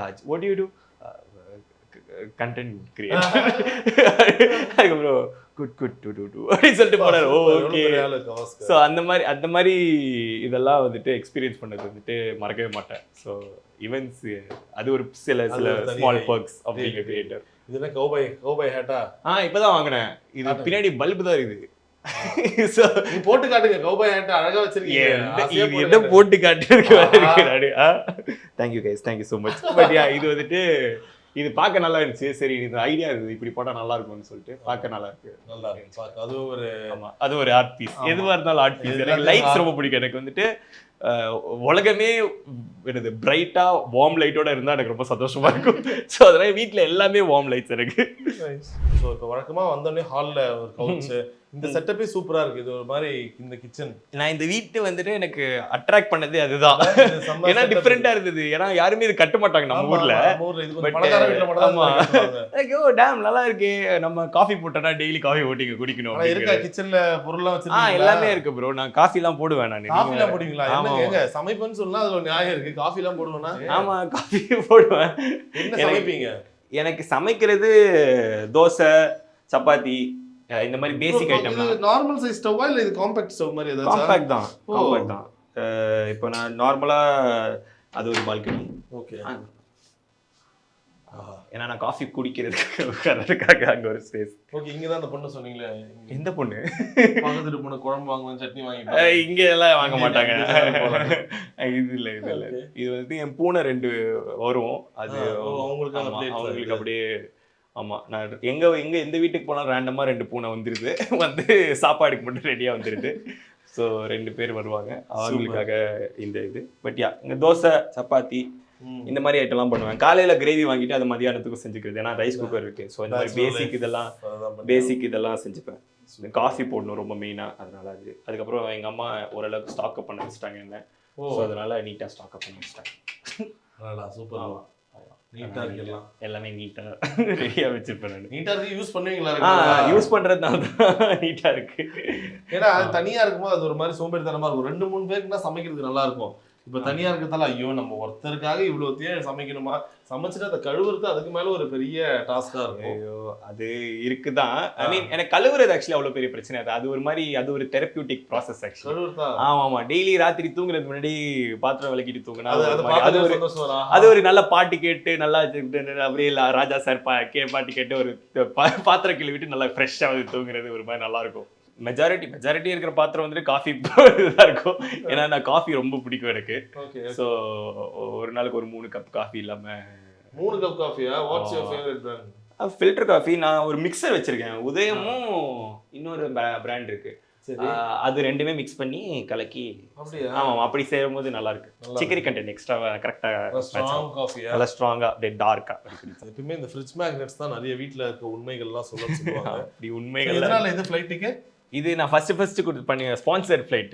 S2: Taj what you to content create. அதுக்கப்புறம் குட் அப்படின்னு சொல்லிட்டு போனாரு. ஓகே. ஸோ அந்த மாதிரி இதெல்லாம் வந்துட்டு எக்ஸ்பீரியன்ஸ் பண்ணது வந்துட்டு மறக்கவே மாட்டேன். ஸோ ஈவென்ட்ஸ் அது ஒரு சில small perks of being a creator.
S1: இது என்ன கௌபாய் ஹேட்டா?
S2: இப்பதான் வாங்கினேன். இது பின்னாடி பல்பு தான் இருக்குது.
S1: நீ போட்டு காட்டுங்க. கௌபாய் ஹேட்டா அழகா வச்சிருக்கீங்க.
S2: என்ன போட்டு காட்டுறதுக்கு thank you guys, thank you so much. But இது வந்துட்டு இது பார்க்க நல்லா இருந்துச்சு. சரி இந்த ஐடியா இருக்குது இப்படி போட்டா நல்லா இருக்கும்னு சொல்லிட்டு பார்க்க நல்லா இருக்கு.
S1: நல்லா இருக்கு பார்க்க. அது ஒரு
S2: ஆமா அது ஒரு ஆர்ட் பீஸ். எதுவா இருந்தாலும் ஆர்ட் பீஸ். எனக்கு லைட்ஸ் ரொம்ப பிடிக்கும். எனக்கு வந்துட்டு உலகமே என்னது பிரைட்டா வார்ம் லைட்டோட இருந்தா எனக்கு ரொம்ப சந்தோஷமா இருக்கும். ஸோ அதனால வீட்டில் எல்லாமே வார்ம் லைட்ஸ் எனக்கு.
S1: ஸோ இப்போ வழக்கமா வந்தோடனே ஹாலில் ஒரு கவுச்சு, இந்த செட்டப்பே சூப்பரா இருக்கு. இது ஒரு மாதிரி இந்த கிச்சன்
S2: நான் இந்த வீட்டு வந்துட்டு எனக்கு அட்ராக்ட் பண்ணதே அதுதான். ஏன்னா டிஃப்ரெண்டா இருந்தது. ஏன்னா யாருமே இது கட்ட மாட்டாங்க நம்ம ஊர்ல. ஐயோ டேம் நல்லா இருக்கு. நம்ம காஃபி போட்டோம்னா டெய்லி காஃபி போட்டு குடிக்கணும்.
S1: இருக்கா கிச்சன்ல பொருள்லாம் வச்சிருக்கீங்க?
S2: எல்லாமே இருக்கு ப்ரோ. நான் காஃபி எல்லாம் போடுவேன். நான்
S1: காஃபி எல்லாம் போடுவீங்களா? என்னங்க சமைப்பேன்னு சொன்னா அதுல நியாயம் இருக்கு. காஃபி எல்லாம் போடுவேனா?
S2: ஆமா காஃபி போடுவேன்.
S1: என்ன சமைப்பீங்க? எனக்கு
S2: சமைக்கிறது தோசை, சப்பாத்தி, இந்த மாதிரி பேசிக் ஐட்டம்.
S1: நார்மல் சைஸ் ஸ்டவ்வா இல்ல இது காம்பாக்ட் ஸ்டவ் மாதிரி ஏதாவது?
S2: காம்பாக்ட் தான். காம்பாக்ட் தான். இப்போ நான் நார்மலா அது ஒரு பால்கனி.
S1: ஓகே.
S2: ஏன்னா நான் காஃபி குடிக்கிறதுக்காக அங்க ஒரு ஸ்பேஸ்.
S1: ஓகே. இங்க தான் அந்த பொண்ணு சொன்னீங்களே.
S2: எந்த பொண்ணு?
S1: பக்கத்து பொண்ணு குழம்பு வாங்குவேன், சட்னி வாங்கி.
S2: இங்க எல்லாம் வாங்க மாட்டாங்க. இது இல்ல இது இல்ல. இது வந்து என் பூனை 2 வரும். அது அவங்களுக்கு அப்படியே. ஆமா நான் எங்க எந்த வீட்டுக்கு போனாலும் ரேண்டமா 2 பூனை வந்துருது. வந்து சாப்பாடுக்கு மட்டும் ரெடியா வந்துருது. ஸோ 2 பேர் வருவாங்க அவங்களுக்காக இந்த இது. பட் யா இங்க தோசை, சப்பாத்தி இந்த மாதிரி ஐட்டம்லாம் பண்ணுவேன். காலையில கிரேவி வாங்கிட்டு அது மதியானத்துக்கும் செஞ்சுக்கிறது. ஏன்னா ரைஸ் குக்கர் இருக்கு. ஸோ இந்த மாதிரி பேசிக் இதெல்லாம் செஞ்சுப்பேன். காஃபி போடணும் ரொம்ப மெயினா. அதனால அதுக்கப்புறம் எங்க அம்மா ஓரளவுக்கு ஸ்டாக் அப் பண்ண வச்சுட்டாங்க என்ன. ஸோ அதனால நீட்டா ஸ்டாக் அப் பண்ணி வச்சுட்டாங்க.
S1: சூப்பர். நீட்டா இருக்கு
S2: எல்லாமே நீட்டா ரெடியா வச்சிருப்பேன்.
S1: நீட்டா இருக்கு. யூஸ் பண்ணுவீங்களா?
S2: யூஸ் பண்றதுனால தான் நீட்டா இருக்கு.
S1: ஏன்னா அது தனியா இருக்கும்போது அது ஒரு மாதிரி சோம்பேறித்தனமா இருக்கும். 2-3 பேருக்குன்னா சமைக்கிறதுக்கு நல்லா இருக்கும். இப்ப தனியா இருக்கிறதால ஐயோ நம்ம ஒருத்தருக்காக இவ்வளவு சமைக்கணுமா, சமைச்சிட்டு அதை கழுவுறது அதுக்கு மேல ஒரு பெரிய டாஸ்கா இருக்கும்.
S2: ஐயோ அது இருக்குதான். ஐ மீன் எனக்கு கழுவுறது ஆக்சுவலி அவ்வளவு பெரிய பிரச்சனை. அது ஒரு மாதிரி அது ஒரு தெரபியூட்டிக் ப்ராசஸ் ஆக்சுவலி. ஆமா டெய்லி ராத்திரி தூங்குறதுக்கு முன்னாடி பாத்திரம் விளக்கிட்டு தூங்கினா அது ஒரு நல்ல பாட்டு கேட்டு நல்லா அப்படியே ராஜா சார் பாட்டு கேட்டு ஒரு பாத்திரம் கழுவிட்டு நல்லா ஃப்ரெஷ்ஷா வந்து தூங்குறது ஒரு மாதிரி நல்லா இருக்கும். மெஜாரிட்டி இருக்கிற பாத்திரம் வந்துட்டு காஃபி தான் இருக்கும். ஏன்னா நான் காஃபி ரொம்ப பிடிக்கும் எனக்கு. ஸோ ஒரு நாளுக்கு ஒரு 3 கப் காஃபி இல்லாம.
S1: 3 கப் காஃபியா? What's your favourite brand?
S2: Filter coffee. நான் ஒரு மிக்சர் வச்சிருக்கேன். உதயமும் இன்னொரு பிராண்ட் இருக்கு. அது ரெண்டுமே மிக்ஸ் பண்ணி கலக்கி. ஆமா அப்படி செய்யும் போது நல்லா இருக்கு. சிக்கரி கண்டென்ட் எக்ஸ்ட்ரா கரெக்டா
S1: ஸ்ட்ராங் காஃபியா?
S2: நல்லா ஸ்ட்ராங்கா அப்படியே டார்க்கா.
S1: எப்பவுமே இந்த ஃப்ரிட்ஜ் மேக்னெட்ஸ் தான் நிறைய வீட்ல இருக்க உண்மைகள்லாம் சொல்லுவாங்க.
S2: அப்படி உண்மைகள்.
S1: எதனால இந்த ஃளைட் டிக்கெட்?
S2: இது நான் ஃபர்ஸ்ட் பண்ணி ஸ்பான்சர்ட் ஃளைட்.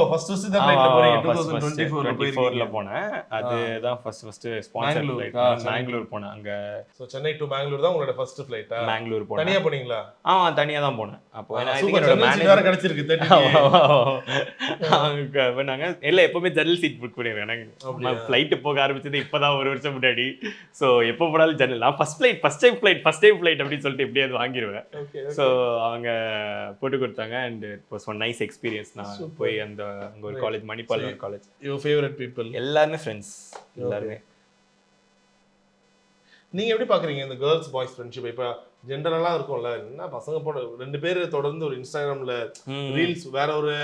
S1: ஃபர்ஸ்ட் இந்த ஃளைட்ல போறீங்க 2024ல
S2: போனேன். அதுதான் ஃபர்ஸ்ட் ஸ்பான்சர்ட் ஃளைட். பெங்களூர் போனேன். அங்க
S1: சென்னை டு பெங்களூர் தான் உங்களோட ஃபர்ஸ்ட் ஃளைட்டா?
S2: பெங்களூர் போனேன்.
S1: தனியா போனீங்களா?
S2: தனியா தான் போனேன். அப்போ
S1: என்னோட மேனேஜர் கிடைச்சிருக்கு.
S2: அவங்க பண்ணாங்க இல்ல எப்பவுமே ஜன்னல் சீட் புக் பண்ணிடுவேன். எனக்கு ஃளைட் போக ஆரம்பிச்சது இப்பதான் 1 வருஷம் முன்னாடி. சோ எப்போ போனாலும் ஜன்னல். நான் ஃபர்ஸ்ட் டைம் ஃளைட் அப்படின்னு சொல்லிட்டு எப்படியாவது வாங்கிடுவேன். சோ அவங்க போட்டு and it was one nice experience. நான் போய் அங்க ஒரு college Manipal college.
S1: your favorite people?
S2: எல்லாரும் ஃப்ரெண்ட்ஸ். எல்லாரும்.
S1: நீங்க எப்படி பாக்குறீங்க இந்த girls boys friendship? இப்ப ஜெனரலா இருக்கும்ல, என்ன பசங்க போட 2 பேர் தொடர்ந்து ஒரு இன்ஸ்டாகிராம்ல ரீல்ஸ் வேற ஒரு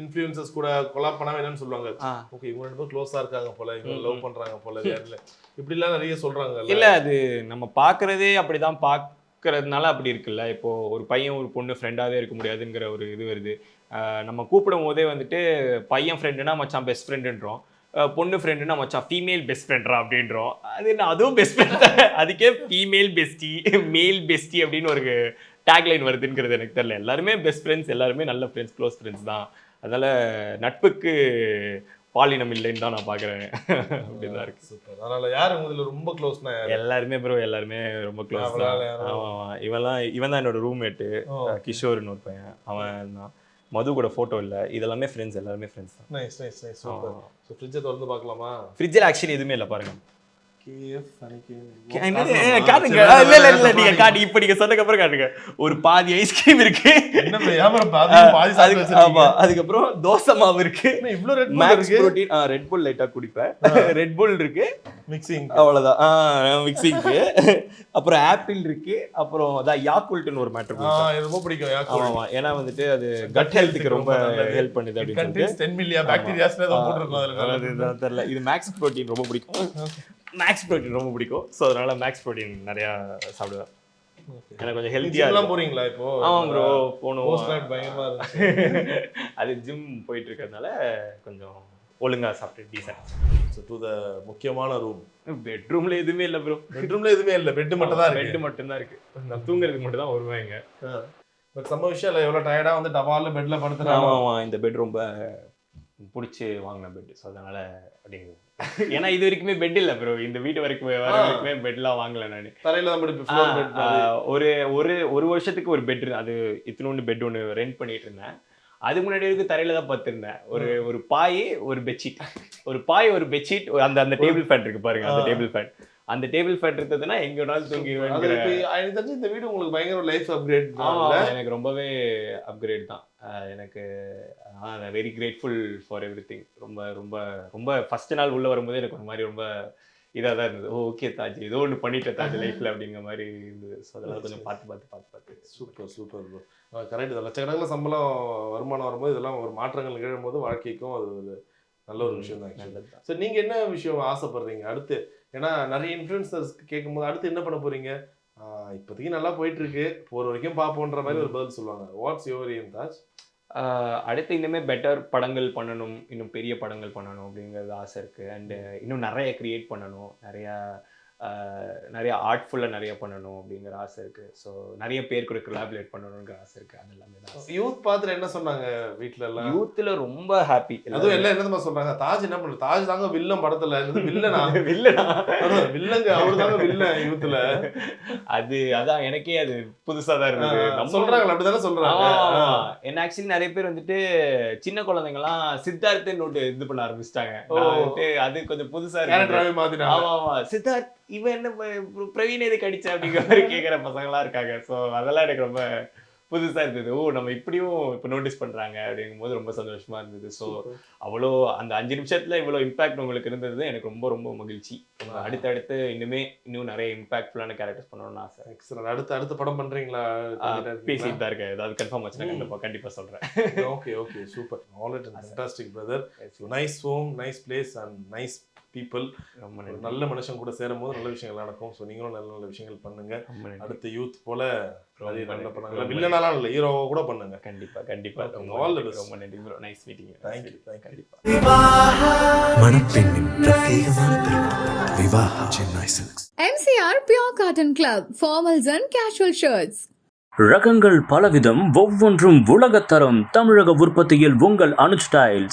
S1: இன்ஃப்ளூயன்சர்ஸ் கூட கொலாப் பண்ணா என்னன்னு சொல்லுவாங்க. ஓகே இவங்க 2 பேரும் க்ளோஸா இருக்காங்க போல, இவங்க லவ் பண்றாங்க போல. இப்படி எல்லாம் நிறைய சொல்றாங்க.
S2: இல்ல அது நம்ம பாக்குறதே அப்படிதான் க்கிறதுனால அப்படி இருக்குல்ல. இப்போ ஒரு பையன் ஒரு பொண்ணு ஃப்ரெண்டாவே இருக்க முடியாதுங்கிற ஒரு இது வருது. நம்ம கூப்பிடும் போதே வந்துட்டு பையன் ஃப்ரெண்டுனா மச்சான் பெஸ்ட் ஃப்ரெண்டுன்றோம், பொண்ணு ஃப்ரெண்டுனா மச்சான் ஃபீமேல் பெஸ்ட் ஃப்ரெண்ட்ரா அப்படின்றோம். அது என்ன அதுவும் பெஸ்ட் ஃப்ரெண்ட் தான். அதுக்கே ஃபீமேல் பெஸ்டி மேல் பெஸ்டி அப்படின்னு ஒரு டேக்லைன் வருதுங்கிறது எனக்கு தெரியல. எல்லாருமே பெஸ்ட் ஃப்ரெண்ட்ஸ், எல்லாருமே நல்ல ஃப்ரெண்ட்ஸ், க்ளோஸ் ஃப்ரெண்ட்ஸ் தான். அதனால நட்புக்கு பாலினம் இல்லைன்னு தான் நான் பாக்குறேன். அப்படிதான் இருக்கு.
S1: சூப்பர். அதனால யார் உங்களுக்கு ரொம்ப க்ளோஸ்னா?
S2: எல்லாருமே ப்ரோ, எல்லாருமே ரொம்ப க்ளோஸ் தான். ஆமா இவன் தான் என்னோட ரூம்மேட்டு கிஷோர்னு ஒரு பையன். அவன் தான். மது கூட போட்டோ இல்ல. இதெல்லாமே ஃப்ரெண்ட்ஸ், எல்லாருமே ஃப்ரெண்ட்ஸ் தான்.
S1: Nice nice nice. Super. So fridge திறந்து பார்க்கலாமா?
S2: ஃப்ரிட்ஜ்ல ஆக்சுவலி எதுவுமே இல்ல பாருங்க. ஒரு பாதி ஐஸ்கிரீம் இருக்கு. அதுக்கப்புறம் தோசை மாவு இருக்கு. ரெட் புல் லைட்டா குடிப்பேன். ரெட் புல் இருக்கு மிக்சிங், அவ்வளவுதான். மிக்சிங்க்கு அப்புறம் ஆப்பிள் இருக்கு. அப்புறம் அதான் யாக்குல்ட்னு ஒரு மேட்டர்
S1: ரொம்ப பிடிக்கும்.
S2: ஆமா ஏன்னா வந்துட்டு அது கட் ஹெல்த்துக்கு ரொம்ப ஹெல்ப் பண்ணுது அப்படின்னு சொல்லிட்டு
S1: 10 மில்லியன் பாக்டீரியாஸ் ஏதோ போட்டுருக்கோம் அதுல.
S2: அதுதான் தெரியல. இது மேக்ஸ் புரோட்டீன் ரொம்ப பிடிக்கும். மேக்ஸ் ப்ரோட்டீன் ரொம்ப பிடிக்கும். ஸோ அதனால மேக்ஸ் ப்ரோட்டீன் நிறையா சாப்பிடுவேன். எனக்கு கொஞ்சம் ஹெல்த்தியாக
S1: ஜிம்லாம் போறீங்களா இப்போ?
S2: ஆமாம் ப்ரோ, போகணும்.
S1: பயங்கரமா இருந்துச்சு.
S2: அது ஜிம் போயிட்டு இருக்கிறதுனால கொஞ்சம் ஒழுங்காக சாப்பிட்டு டீசென்ட்.
S1: ஸோ டு த முக்கியமான ரூம்.
S2: பெட்ரூமில் எதுவுமே இல்லை ப்ரோ.
S1: பெட்ரூம்ல எதுவுமே இல்லை, பெட் மட்டும் தான்
S2: பெட்டு மட்டும்தான் இருக்கு. நான் தூங்குறதுக்கு மட்டும் தான் வருவாங்க.
S1: பட் நம்ம விஷயம் இல்லை, எவ்வளோ டயர்டாக வந்து டபாலில் பெட்டில் படுத்துறாங்க.
S2: ஆமாம், இந்த பெட் ரொம்ப பிடிச்சி வாங்கின பெட். ஸோ அதனால அப்படிங்கிறது. ஏன்னா இது வரைக்குமே பெட் இல்லை ப்ரோ. இந்த வீட்டு வரைக்கும் வர வரைக்குமே பெட்லாம் வாங்கலை நான்.
S1: தரையில தான் படுப்பேன்.
S2: ஒரு வருஷத்துக்கு ஒரு பெட், அது இத்தினோண்டு பெட் ஒன்று ரெண்ட் பண்ணிட்டு இருந்தேன். அதுக்கு முன்னாடி வரைக்கும் தரையில தான் பார்த்துருந்தேன். ஒரு பாய், ஒரு பெட்ஷீட், ஒரு பெட்ஷீட், அந்த டேபிள் ஃபேன் இருக்கு பாருங்க, அந்த டேபிள் ஃபேன். அந்த டேபிள் ஃபேன் இருந்ததுன்னா எங்க வேணாலும் தூங்கிடுவேன்.
S1: எனக்கு தெரிஞ்சு இந்த வீடு உங்களுக்கு பயங்கர லைஃப் அப்கிரேட்.
S2: எனக்கு ரொம்பவே அப்கிரேட் தான். எனக்கு வெரி கிரேட்ஃபுல் ஃபார் எவ்ரிதிங். ரொம்ப ரொம்ப ரொம்ப ஃபர்ஸ்ட் நாள் உள்ள வரும்போது எனக்கு ஒரு மாதிரி ரொம்ப இதாக தான் இருந்தது. ஓகே தாஜ், ஏதோ ஒன்று பண்ணிட்டேன் தாஜ் லைஃப்ல அப்படிங்கிற மாதிரி இருந்தது. ஸோ அதெல்லாம் கொஞ்சம் பார்த்து
S1: சூப்பர் ப்ரோ. கரெக்ட் தான். லட்சக்கணக்கில் சம்பளம் வருமானம் வரும்போது இதெல்லாம் ஒரு மாற்றங்கள் நிகழும்போது வாழ்க்கைக்கும் அது ஒரு நல்ல ஒரு விஷயம் தான். நல்லது தான். ஸோ நீங்கள் என்ன விஷயம் ஆசைப்படுறீங்க அடுத்து? ஏன்னா நிறைய இன்ஃப்ளூயன்சர்ஸ் கேட்கும்போது அடுத்து என்ன பண்ண போறீங்க? இப்போதைக்கு நல்லா போயிட்டு இருக்கு, போகிற வரைக்கும் பார்ப்போன்ற மாதிரி ஒரு பதில் சொல்லுவாங்க. What's your aim Taj?
S2: அடுத்து இன்னுமே பெட்டர் படங்கள் பண்ணணும், இன்னும் பெரிய படங்கள் பண்ணணும் அப்படிங்கிறது ஆசை இருக்குது. அண்டு இன்னும் நிறைய க்ரியேட் பண்ணணும், நிறைய ஆர்ட்ஃபுல்லாக நிறைய பண்ணணும் அப்படிங்கிற ஆசை இருக்குது. ஸோ நிறைய பேர் கூட கொலாபரேட் பண்ணணுங்கிற ஆசை இருக்குது. அது எல்லாமே தான்.
S1: யூத் பார்த்துட்டு என்ன சொன்னாங்க வீட்டில் எல்லாம்?
S2: யூத்தில் ரொம்ப ஹாப்பி.
S1: அதுவும் எல்லாம் என்ன சொல்கிறாங்க, தாஜ் என்ன பண்ணுறது, தாஜ் தாங்க வில்லன் படத்தில் வில்லனா வில்லங்க அவர் தாங்க வில்லன் யூத்தில்.
S2: அதான் எனக்கே அது புதுசாக தான் இருக்குது.
S1: சொல்கிறாங்க, அப்படி தானே சொல்கிறாங்க.
S2: என்ன ஆக்சுவலி நிறைய பேர் வந்துட்டு சின்ன குழந்தைங்கலாம் சித்தார்த்து நோட்டு இது பண்ண ஆரம்பிச்சிட்டாங்க. அது கொஞ்சம் புதுசாக இருக்கு. ஆமாம், சித்தார்த் இவன் என்ன பிரவீன் எதுக்கு அடிச்ச அப்படிங்கிற மாதிரி கேட்குற பசங்களாம் இருக்காங்க. ஸோ அதெல்லாம் எனக்கு ரொம்ப புதுசாக இருந்தது. நம்ம இப்படியும் இப்போ நோட்டீஸ் பண்ணுறாங்க அப்படிங்கும் போது ரொம்ப சந்தோஷமா இருந்தது. ஸோ அவ்வளோ அந்த 5 நிமிஷத்துல இவ்வளோ இம்பாக்ட் உங்களுக்கு இருந்தது எனக்கு ரொம்ப ரொம்ப மகிழ்ச்சி. அடுத்தடுத்து இன்னும் நிறைய இம்பாக்ட்ஃபுல்லான கேரக்டர்ஸ் பண்ணணும்னு ஆசை.
S1: எக்ஸலன்ட். அடுத்த படம் பண்றீங்களா?
S2: பேசிட்டு தான் இருக்கேன். ஏதாவது கன்ஃபார்ம் ஆச்சுன்னா கண்டிப்பாக சொல்கிறேன்.
S1: Okay super. Alright, fantastic brother. Nice home, nice place and nice people. நல்ல மனுஷன் கூட சேரும் போது நல்ல விஷயங்கள் நடக்கும். ஸோ நீங்களும் நல்ல நல்ல விஷயங்கள் பண்ணுங்க. அடுத்த யூத் போல நல்ல பண்ணாங்க, வில்லனாலாம் இல்லை, ஹீரோவா கூட பண்ணுங்க.
S2: கண்டிப்பா.
S1: All the best.
S2: ரொம்ப நன்றி ப்ரோ. Nice meeting.
S1: தேங்க்யூ.
S2: கண்டிப்பா.
S3: மணப்பெண்ணின் பிரத்யேகமான திருமணம் Vivaha Chennai silks.
S4: MCR Pure Cotton Club, formals and casual shirts.
S5: ரகங்கள் பலவிதம், ஒவ்வொன்றும் உலகத்தரம். தமிழக உற்பத்தியில் உங்கள் அனுஜ் ஸ்டைல்ஸ்.